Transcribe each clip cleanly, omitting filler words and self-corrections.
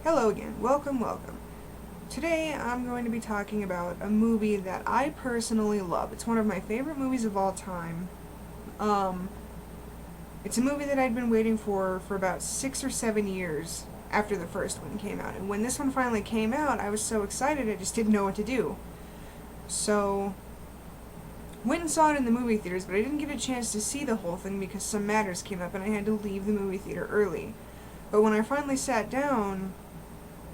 Hello again. Welcome, welcome. Today I'm going to be talking about a movie that I personally love. It's one of my favorite movies of all time. Um, it's a movie that I'd been waiting for about 6 or 7 years after the first one came out. And when this one finally came out, I was so excited I just didn't know what to do. So, went and saw it in the movie theaters, but I didn't get a chance to see the whole thing because some matters came up and I had to leave the movie theater early. But when I finally sat down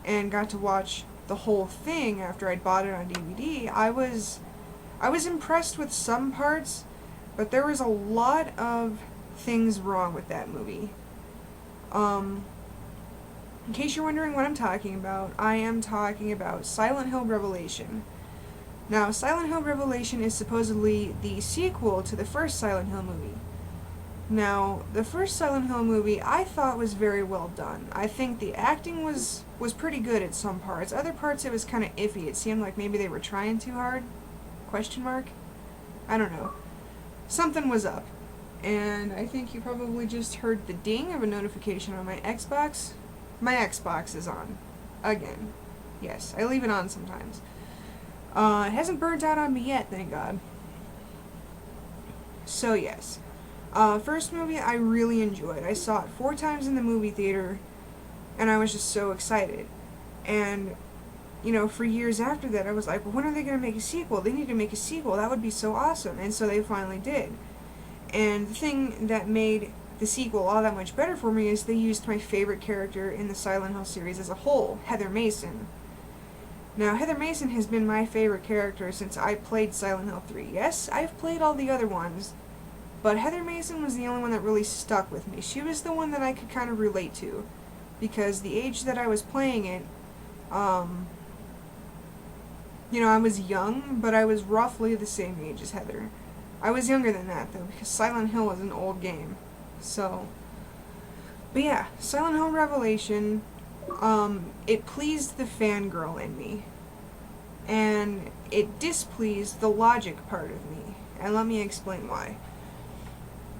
and got to watch the whole thing after I'd bought it on DVD, I was impressed with some parts, but there was a lot of things wrong with that movie. In case you're wondering what I'm talking about, I am talking about Silent Hill Revelation. Now, Silent Hill Revelation is supposedly the sequel to the first Silent Hill movie. Now, the first Silent Hill movie I thought was very well done. I think the acting was pretty good at some parts. Other parts it was kind of iffy. It seemed like maybe they were trying too hard? Question mark? I don't know. Something was up. And I think you probably just heard the ding of a notification on my Xbox. My Xbox is on. Again. Yes, I leave it on sometimes. It hasn't burnt out on me yet, thank God. So yes. First movie I really enjoyed. I saw it 4 times in the movie theater, and I was just so excited. And, for years after that, I was like, well, when are they going to make a sequel? They need to make a sequel. That would be so awesome. And so they finally did. And the thing that made the sequel all that much better for me is they used my favorite character in the Silent Hill series as a whole, Heather Mason. Now, Heather Mason has been my favorite character since I played Silent Hill 3. Yes, I've played all the other ones, but Heather Mason was the only one that really stuck with me. She was the one that I could kind of relate to, because the age that I was playing it, I was young, but I was roughly the same age as Heather. I was younger than that, though, because Silent Hill was an old game. So, but yeah, Silent Hill Revelation, it pleased the fangirl in me, and it displeased the logic part of me, and let me explain why.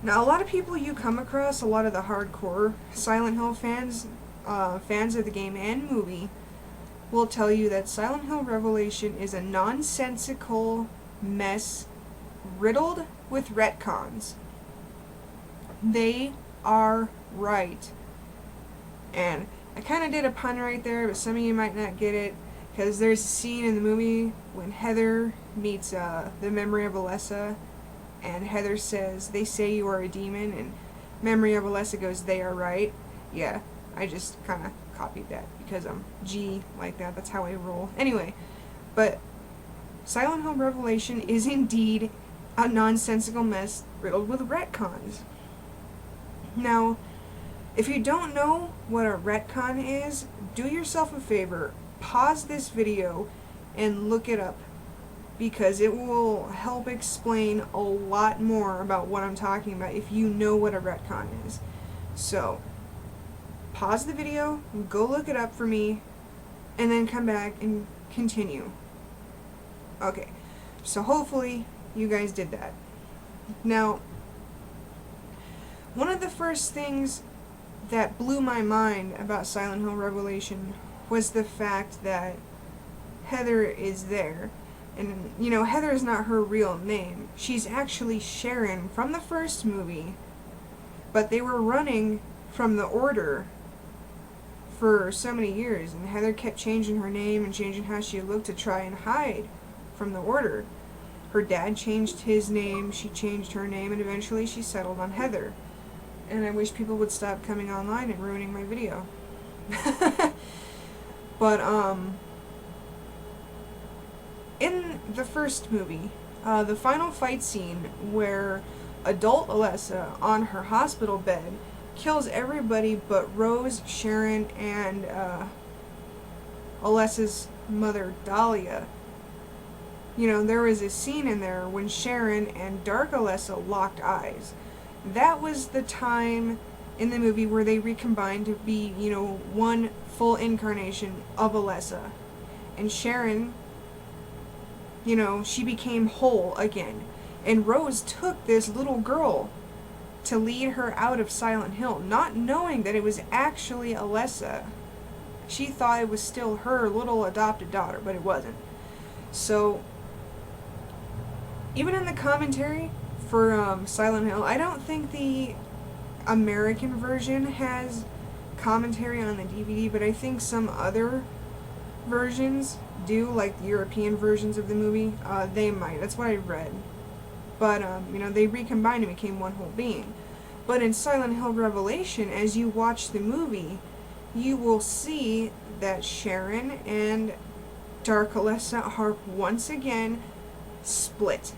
Now, a lot of people you come across, a lot of the hardcore Silent Hill fans, fans of the game and movie, will tell you that Silent Hill Revelation is a nonsensical mess riddled with retcons. They are right. And I kind of did a pun right there, but some of you might not get it, because there's a scene in the movie when Heather meets the memory of Alessa, and Heather says, "They say you are a demon," and memory of Alessa goes, "They are right." Yeah, I just kind of copied that because I'm G like that. That's how I roll. Anyway, but Silent Hill Revelation is indeed a nonsensical mess riddled with retcons. Now, if you don't know what a retcon is, do yourself a favor, pause this video and look it up, because it will help explain a lot more about what I'm talking about if you know what a retcon is. So, pause the video, go look it up for me, and then come back and continue. Okay, so hopefully you guys did that. Now, one of the first things that blew my mind about Silent Hill Revelation was the fact that Heather is there. And, Heather is not her real name. She's actually Sharon from the first movie, but they were running from the Order for so many years, and Heather kept changing her name and changing how she looked to try and hide from the Order. Her dad changed his name, she changed her name, and eventually she settled on Heather. And I wish people would stop coming online and ruining my video. But, in the first movie, the final fight scene where adult Alessa on her hospital bed kills everybody but Rose, Sharon, and Alessa's mother, Dahlia. There was a scene in there when Sharon and Dark Alessa locked eyes. That was the time in the movie where they recombined to be, one full incarnation of Alessa. And Sharon, she became whole again. And Rose took this little girl to lead her out of Silent Hill, not knowing that it was actually Alessa. She thought it was still her little adopted daughter, but it wasn't. So, even in the commentary for Silent Hill, I don't think the American version has commentary on the DVD, but I think some other versions do, like the European versions of the movie. They might. That's what I read. But, they recombined and became one whole being. But in Silent Hill Revelation, as you watch the movie, you will see that Sharon and Dark Alessa are once again split.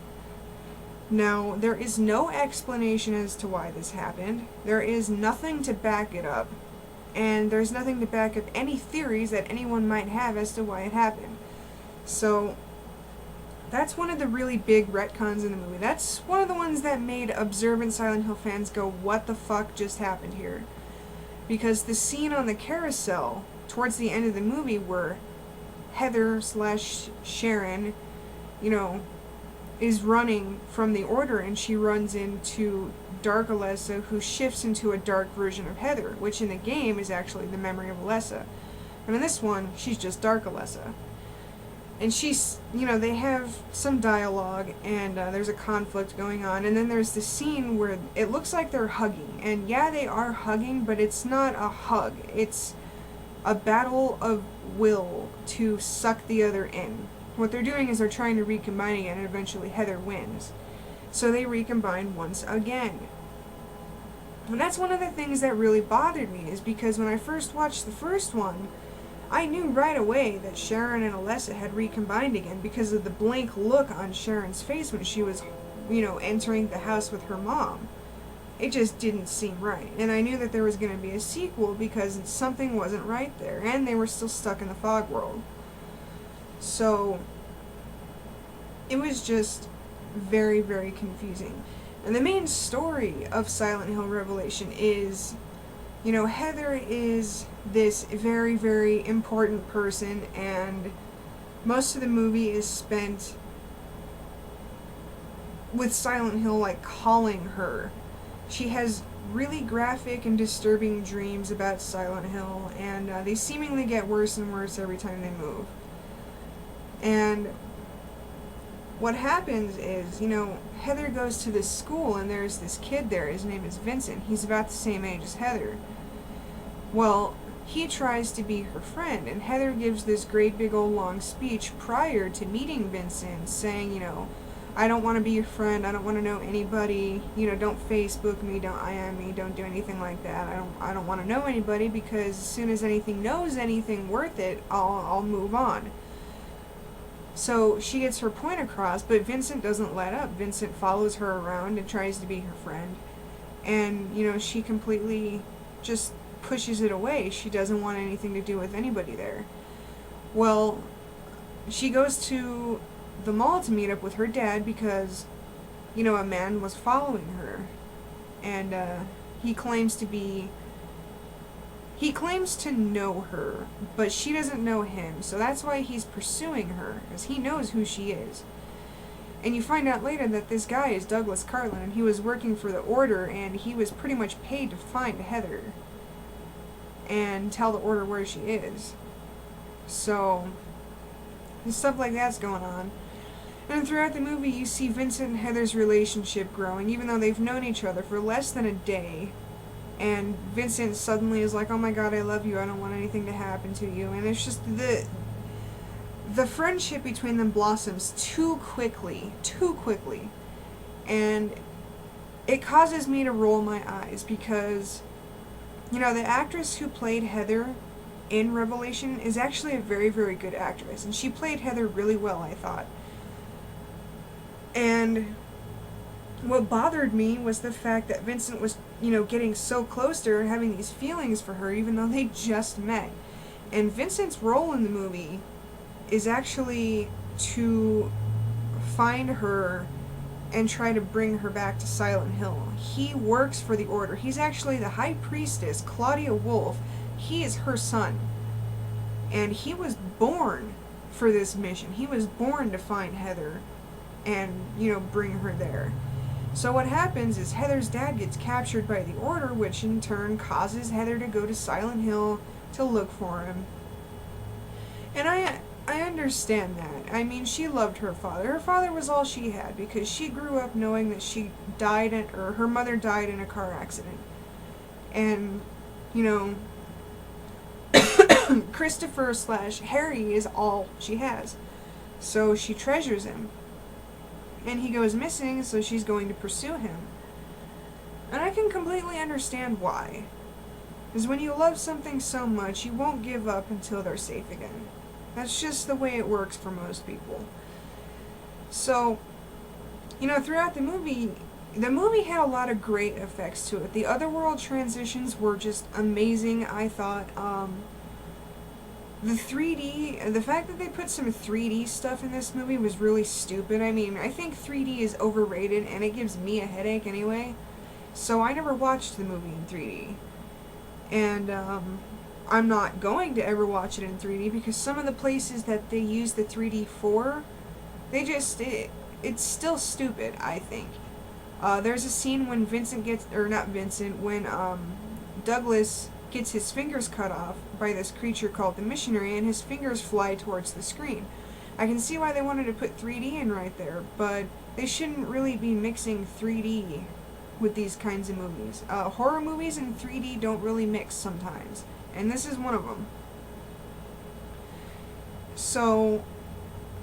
Now, there is no explanation as to why this happened. There is nothing to back it up. And there's nothing to back up any theories that anyone might have as to why it happened. So, that's one of the really big retcons in the movie. That's one of the ones that made observant Silent Hill fans go, what the fuck just happened here? Because the scene on the carousel, towards the end of the movie, where Heather/Sharon, is running from the Order, and she runs into Dark Alessa, who shifts into a dark version of Heather, which in the game is actually the memory of Alessa. And in this one, she's just Dark Alessa. And she's, they have some dialogue, and there's a conflict going on, and then there's the scene where it looks like they're hugging. And yeah, they are hugging, but it's not a hug. It's a battle of will to suck the other in. What they're doing is they're trying to recombine again, and eventually Heather wins. So they recombine once again. And that's one of the things that really bothered me, is because when I first watched the first one, I knew right away that Sharon and Alessa had recombined again because of the blank look on Sharon's face when she was, entering the house with her mom. It just didn't seem right. And I knew that there was going to be a sequel because something wasn't right there, and they were still stuck in the fog world. So, it was just very, very confusing. And the main story of Silent Hill Revelation is, Heather is this very, very important person, and most of the movie is spent with Silent Hill, calling her. She has really graphic and disturbing dreams about Silent Hill, and they seemingly get worse and worse every time they move. And what happens is, Heather goes to this school, and there's this kid there. His name is Vincent. He's about the same age as Heather. Well, he tries to be her friend, and Heather gives this great big old long speech prior to meeting Vincent, saying, I don't want to be your friend, I don't want to know anybody, don't Facebook me, don't IM me, don't do anything like that. I don't want to know anybody, because as soon as anything knows anything worth it, I'll move on. So she gets her point across, but Vincent doesn't let up. Vincent follows her around and tries to be her friend. And, she completely just pushes it away. She doesn't want anything to do with anybody there. Well, she goes to the mall to meet up with her dad because, a man was following her. And he claims to know her, but she doesn't know him, so that's why he's pursuing her, because he knows who she is. And you find out later that this guy is Douglas Carlin, and he was working for the Order, and he was pretty much paid to find Heather and tell the Order where she is. So, stuff like that's going on. And throughout the movie, you see Vincent and Heather's relationship growing, even though they've known each other for less than a day. And Vincent suddenly is like, oh my god, I love you, I don't want anything to happen to you. And it's just the friendship between them blossoms too quickly. And it causes me to roll my eyes because, the actress who played Heather in Revelation is actually a very, very good actress. And she played Heather really well, I thought. And what bothered me was the fact that Vincent was, getting so close to her and having these feelings for her, even though they just met. And Vincent's role in the movie is actually to find her and try to bring her back to Silent Hill. He works for the Order. He's actually the High Priestess, Claudia Wolf. He is her son. And he was born for this mission. He was born to find Heather and, bring her there. So what happens is Heather's dad gets captured by the Order, which in turn causes Heather to go to Silent Hill to look for him. And I understand that. I mean, she loved her father. Her father was all she had because she grew up knowing that her mother died in a car accident. And, you know, Christopher / Harry is all she has. So she treasures him. And he goes missing, so she's going to pursue him. And I can completely understand why. Because when you love something so much, you won't give up until they're safe again. That's just the way it works for most people. So, you know, throughout the movie had a lot of great effects to it. The otherworld transitions were just amazing, I thought. The fact that they put some 3D stuff in this movie was really stupid. I mean, I think 3D is overrated, and it gives me a headache anyway. So I never watched the movie in 3D. And, I'm not going to ever watch it in 3D because some of the places that they use the 3D for, it's still stupid, I think. There's a scene when when Douglas gets his fingers cut off by this creature called the Missionary, and his fingers fly towards the screen. I can see why they wanted to put 3D in right there, but they shouldn't really be mixing 3D with these kinds of movies. Horror movies and 3D don't really mix sometimes, and this is one of them. So,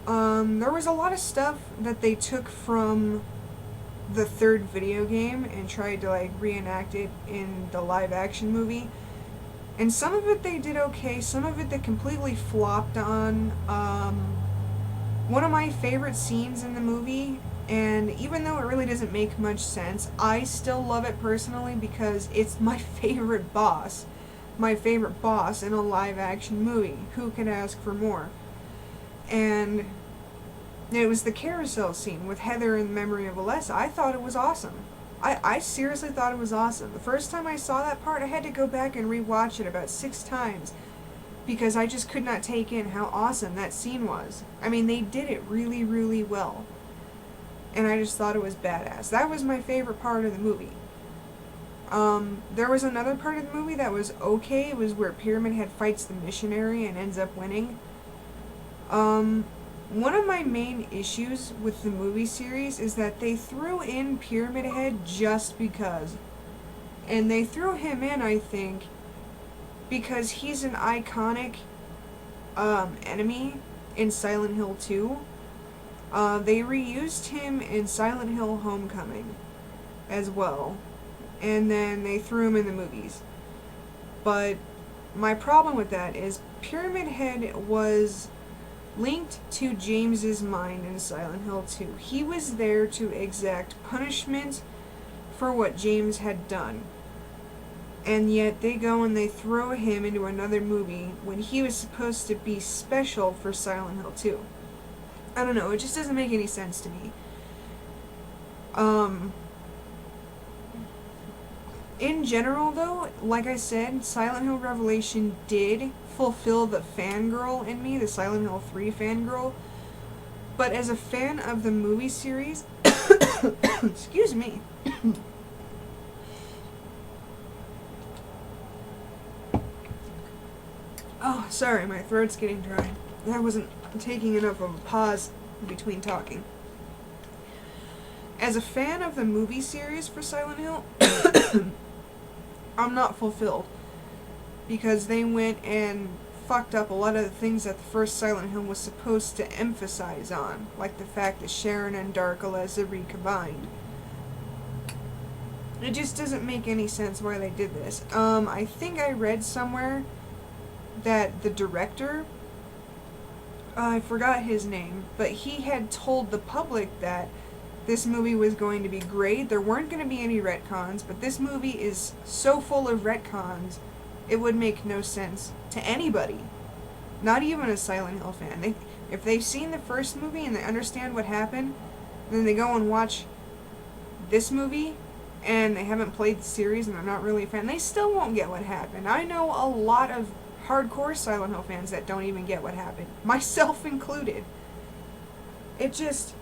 there was a lot of stuff that they took from the third video game and tried to, like, reenact it in the live-action movie. And some of it they did okay, some of it they completely flopped on. One of my favorite scenes in the movie, and even though it really doesn't make much sense, I still love it personally because it's my favorite boss. My favorite boss in a live-action movie. Who could ask for more? And it was the carousel scene with Heather in memory of Alessa. I thought it was awesome. I seriously thought it was awesome. The first time I saw that part, I had to go back and rewatch it about 6 times because I just could not take in how awesome that scene was. I mean, they did it really, really well. And I just thought it was badass. That was my favorite part of the movie. There was another part of the movie that was okay. It was where Pyramid Head fights the Missionary and ends up winning. One of my main issues with the movie series is that they threw in Pyramid Head just because. And they threw him in, I think, because he's an iconic enemy in Silent Hill 2. They reused him in Silent Hill Homecoming as well. And then they threw him in the movies. But my problem with that is Pyramid Head was linked to James's mind in Silent Hill 2. He was there to exact punishment for what James had done. And yet they go and they throw him into another movie when he was supposed to be special for Silent Hill 2. I don't know, it just doesn't make any sense to me. In general, though, like I said, Silent Hill Revelation did fulfill the fangirl in me, the Silent Hill 3 fangirl. But as a fan of the movie series, excuse me. Oh, sorry, my throat's getting dry. I wasn't taking enough of a pause between talking. As a fan of the movie series for Silent Hill, I'm not fulfilled. Because they went and fucked up a lot of the things that the first Silent Hill was supposed to emphasize on. Like the fact that Sharon and Dark Alessa recombined. It just doesn't make any sense why they did this. I think I read somewhere that the director, I forgot his name, but he had told the public that this movie was going to be great. There weren't going to be any retcons, but this movie is so full of retcons, it would make no sense to anybody. Not even a Silent Hill fan. If they've seen the first movie and they understand what happened, then they go and watch this movie, and they haven't played the series and they're not really a fan, they still won't get what happened. I know a lot of hardcore Silent Hill fans that don't even get what happened. Myself included. It just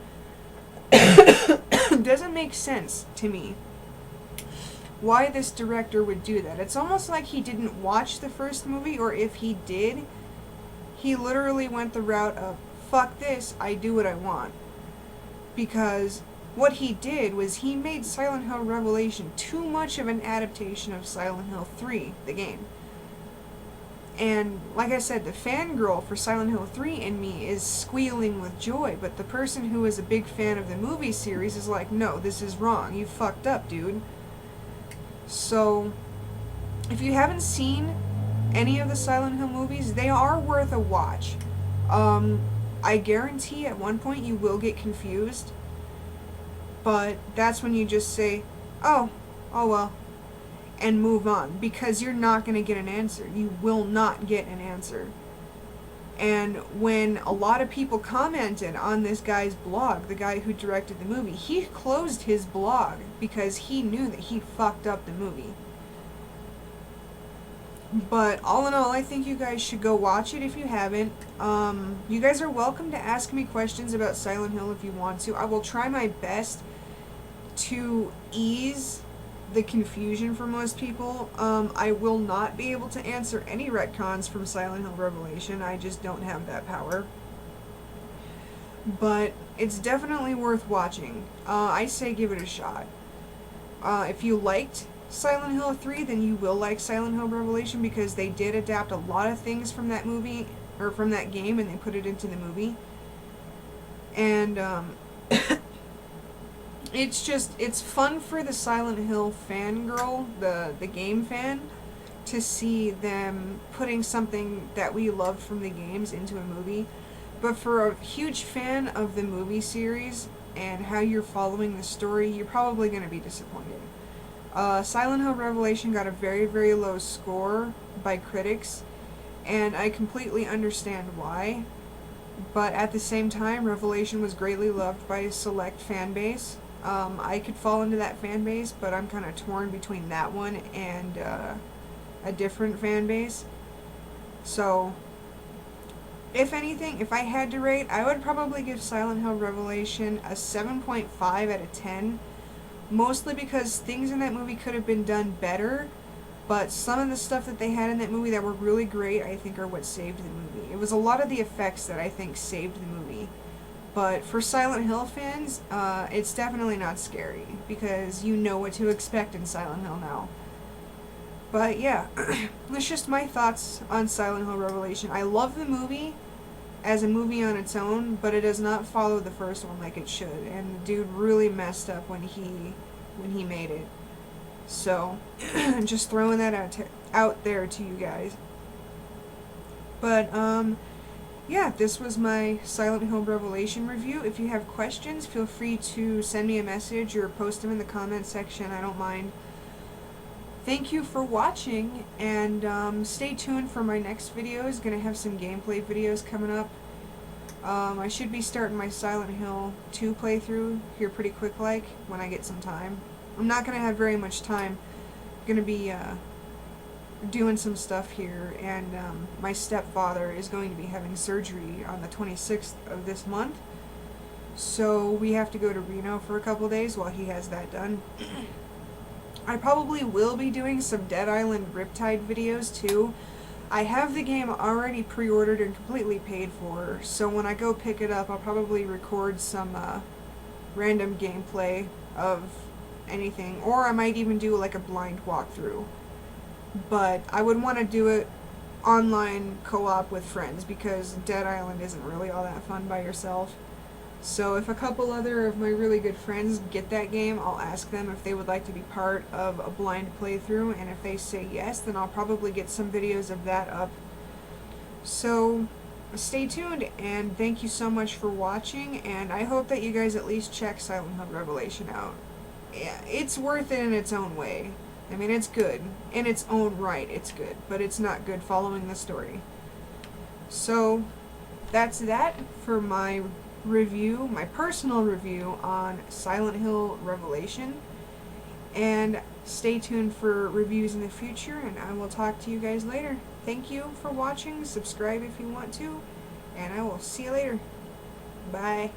doesn't make sense to me why this director would do that. It's almost like he didn't watch the first movie, or if he did, He literally went the route of, fuck this, I do what I want. Because what he did was he made Silent Hill Revelation too much of an adaptation of Silent Hill 3, the game. And like I said, the fangirl for Silent Hill 3 in me is squealing with joy, but the person who is a big fan of the movie series is like, no, this is wrong. You fucked up, dude. So, if you haven't seen any of the Silent Hill movies, they are worth a watch. I guarantee at one point you will get confused, but that's when you just say, oh well, and move on, because you're not going to get an answer. You will not get an answer. And when a lot of people commented on this guy's blog, the guy who directed the movie, he closed his blog because he knew that he fucked up the movie. But all in all, I think you guys should go watch it if you haven't. You guys are welcome to ask me questions about Silent Hill if you want to. I will try my best to ease the confusion for most people. I will not be able to answer any retcons from Silent Hill Revelation. I just don't have that power. But it's definitely worth watching. I say give it a shot. If you liked Silent Hill 3, then you will like Silent Hill Revelation, because they did adapt a lot of things from that movie, or from that game, and they put it into the movie. And, it's fun for the Silent Hill fangirl, the game fan, to see them putting something that we loved from the games into a movie. But for a huge fan of the movie series and how you're following the story, you're probably going to be disappointed. Silent Hill Revelation got a very, very low score by critics, and I completely understand why. But at the same time, Revelation was greatly loved by a select fan base. I could fall into that fan base, but I'm kind of torn between that one and a different fan base. So, if anything, if I had to rate, I would probably give Silent Hill Revelation a 7.5 out of 10. Mostly because things in that movie could have been done better, but some of the stuff that they had in that movie that were really great, I think, are what saved the movie. It was a lot of the effects that I think saved the movie. But for Silent Hill fans, it's definitely not scary, because you know what to expect in Silent Hill now. But yeah, that's just my thoughts on Silent Hill Revelation. I love the movie as a movie on its own, but it does not follow the first one like it should, and the dude really messed up when he made it. So, just throwing that out there to you guys. But, yeah, this was my Silent Hill Revelation review. If you have questions, feel free to send me a message or post them in the comments section. I don't mind. Thank you for watching, and stay tuned for my next videos. Gonna have some gameplay videos coming up. I should be starting my Silent Hill 2 playthrough here pretty quick like, when I get some time. I'm not gonna have very much time. I'm gonna be doing some stuff here, and my stepfather is going to be having surgery on the 26th of this month. So we have to go to Reno for a couple days while he has that done. I probably will be doing some Dead Island Riptide videos too. I have the game already pre-ordered and completely paid for, so when I go pick it up, I'll probably record some random gameplay of anything, or I might even do like a blind walkthrough. But I would want to do it online co-op with friends, because Dead Island isn't really all that fun by yourself. So if a couple other of my really good friends get that game, I'll ask them if they would like to be part of a blind playthrough, and if they say yes, then I'll probably get some videos of that up. So stay tuned, and thank you so much for watching, and I hope that you guys at least check Silent Hill Revelation out. Yeah, it's worth it in its own way. I mean, it's good. In its own right, it's good, but it's not good following the story. So that's that for my review, my personal review on Silent Hill Revelation, and stay tuned for reviews in the future, and I will talk to you guys later. Thank you for watching. Subscribe if you want to, and I will see you later. Bye.